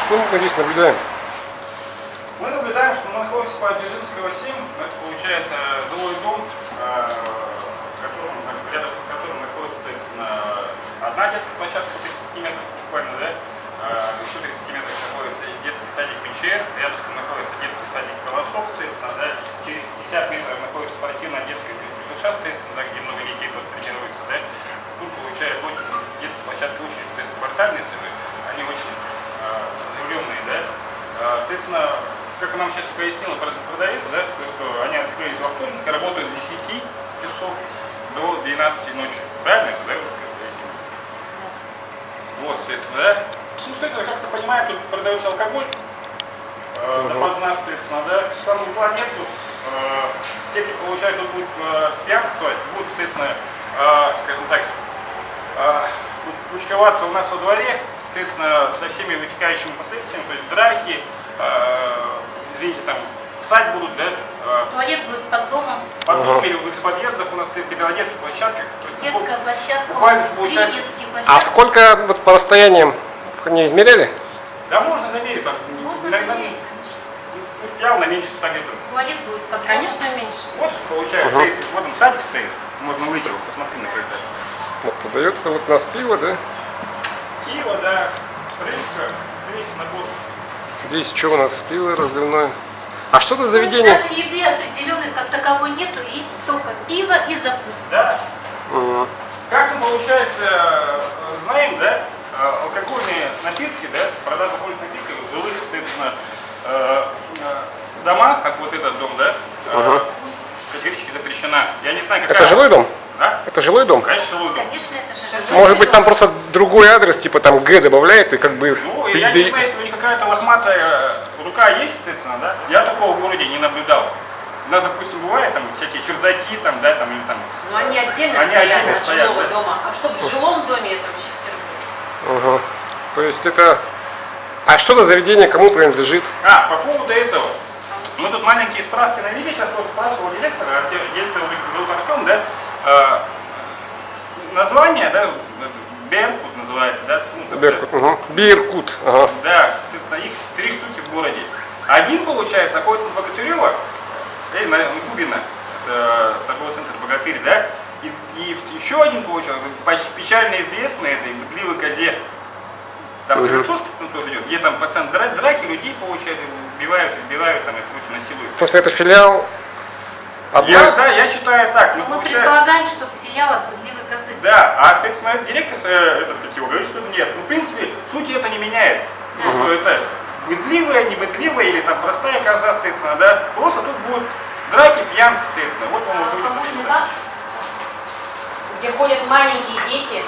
Что мы здесь наблюдаем? Мы наблюдаем, что мы находимся по Дзержинского 7. Это получается жилой дом, рядышком с которым находится, соответственно, одна детская площадка 30 метров буквально, да? Еще 30 метров находится детский садик Мечер, рядышком находится детский садик Колосов, соответственно, да? Через 50 метров находится спортивная детская США, соответственно, да, где много детей тоже тренируются, да? Тут получается очень, детские площадки очень спортивные, они очень оживленные, да? Соответственно, как нам сейчас пояснила продавец, да, то, что они открылись во вторник, работают с 10 часов до 12 ночи. Правильно это, да? Вот, соответственно, да? Ну, соответственно, как-то понимаем, тут продается алкоголь, допоздна, соответственно, да? Там угла нету, все, кто получает, тут будет пьянствовать, будут, соответственно, скажем так, кучковаться у нас во дворе, соответственно, со всеми вытекающими последствиями, то есть драки, извините, там, ссать будут, да? Туалет будет под домом. Под домом или в их подъездах у нас стоит на детских площадках. Детская площадка, буквально три получается. детские А площадки. сколько вот по расстояниям не измеряли? Да, можно замерить, там, Можно иногда, замерить, конечно. явно меньше 100 метров. Туалет будет под домом. Конечно, меньше. Вот получается, стоит, вот он садик стоит, можно выйти, посмотри на это. Вот продается вот у нас пиво, да? Пиво, да, рыбка, весь набор. Здесь что у нас? Пиво разливное. А что это за То есть заведение? даже еды определенной как таковой нету, есть только пиво и закуска. Да. Как мы, получается, знаем, да, алкогольные напитки, да, продажа алкогольных напитков в жилых, соответственно, домах, как вот этот дом, да, категорически запрещена. Я не знаю, какая... Это жилой дом? Да? Это жилой дом? Конечно, жилой дом. Конечно, это же Может быть, там просто другой адрес, типа там Г добавляет и как бы... Ну, я не знаю, если у них какая-то лохматая рука есть, соответственно, да, я такого в городе не наблюдал. У нас, допустим, бывает там всякие чердаки, там, да, там, или там... Но они отдельно Они стоят отдельно от стоят, жилого да. дома. А чтобы в жилом доме это вообще впервые. Ага. То есть это... А что за заведение кому принадлежит? По поводу этого. Мы тут маленькие справки навели, сейчас вот спрашивал директора, директор зовут Артем, да, название, да, Беркут называется, да? Ну, Беркут, Биркут, ага. Да, соответственно, их 3 штуки в городе. Один, получается, находится на Богатырева, на Губина, это торговый центр Богатырь, да? И еще один, получается, печально известный, это Бытливой козе. Там Кривцов тоже идет, где там постоянно драки, людей, получается, убивают, избивают, там, и прочее, насилуют. Просто это филиал одной... Я считаю так. Но мы предполагаем, что это филиал от Бытливой козы. Да, а, соответственно, директор, этот, как его, говорит, что нет. Ну, в принципе, сути это не меняет. Да. Что это бытливая, не бытливая, или там простая коза, соответственно, да. Просто тут будут драки, пьянки, соответственно. Вот вам может Алкогольный быть. бар Где ходят маленькие дети,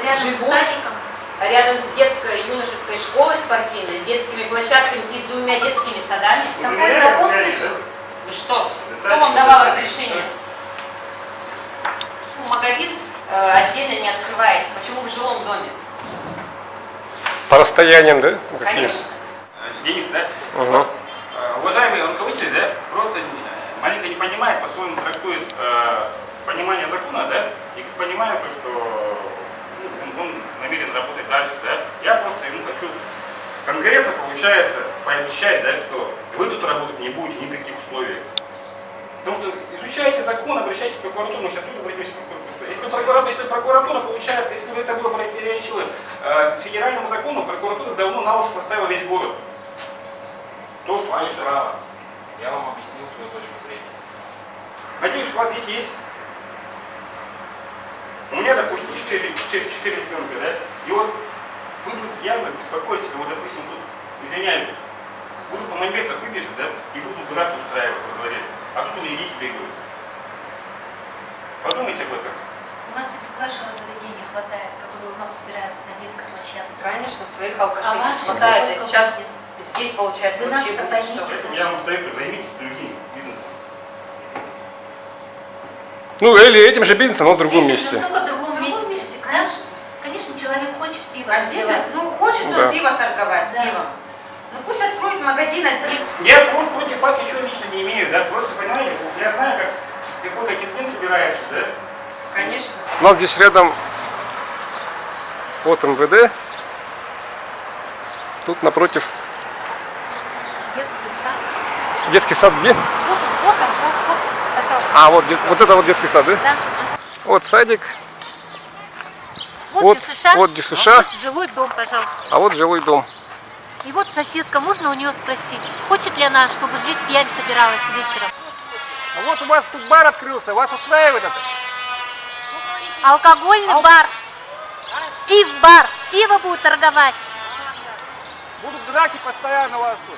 рядом с живут садиком. рядом с детской юношеской школой спортивной, с детскими площадками и с 2 детскими садами. Такой закон пишет. Вы что? Кто вам давал разрешение? Ну, магазин отдельно не открываете. Почему в жилом доме? По расстояниям, да? Какие? Конечно. Денис, да? Ага. Уважаемые руководители, да, просто маленько не понимает, по-своему трактует понимание закона, да, и как понимаю, то, что он намерен работать дальше, да. Я просто ему хочу конкретно, получается, пообещать, да, что вы тут работать не будете ни в каких условиях. Потому что изучайте закон, обращайтесь в прокуратуру, мы сейчас тоже обратимся в прокуратуру. Если прокуратура, получается, если бы это было противоречило федеральному закону, прокуратура давно на уши поставила весь город. То, что Ваше право. Я вам объяснил свою точку зрения. надеюсь, у вас дети есть. У меня, допустим, 4 ребенка, да, и вот вы тут явно беспокоитесь, вот, допустим, тут, извиняюсь, группа мольбертов выбежит, да, и будут драку устраивать во дворе, а тут и дети бегают. Подумайте об этом. У нас и без вашего заведения хватает, которые у нас собираются на детской площадке. Конечно, своих А алкашей ваши хватает. А сколько сейчас будет? здесь, получается, Вы вообще нас будет что. поймите. Я вам советую, займитесь другим бизнесом. Ну, или этим же бизнесом, но в другом Это месте. же только в другом месте. Конечно. Конечно, человек хочет пива. Отдельно. Ну, хочет он Да. пиво торговать, Да. пивом. Ну, пусть откроет магазин отдельно. Я просто против факта ничего лично не имею, да, просто, понимаете, я знаю, какой хатиплин собирается, да. Конечно. У нас здесь рядом от МВД. Тут напротив Детский сад. детский сад где? Вот, пожалуйста. А, вот, вот это вот детский сад, да? Да. Вот садик, Вот, вот, ДЮСШ. вот ДЮСШ, Вот жилой дом, пожалуйста. а вот жилой дом. И вот соседка, можно у нее спросить, хочет ли она, чтобы здесь пьянь собиралась вечером? А вот у вас тут бар открылся, вас устраивает это? Алкогольный бар. Пив-бар. Пиво будут торговать. Будут драки постоянно у вас тут.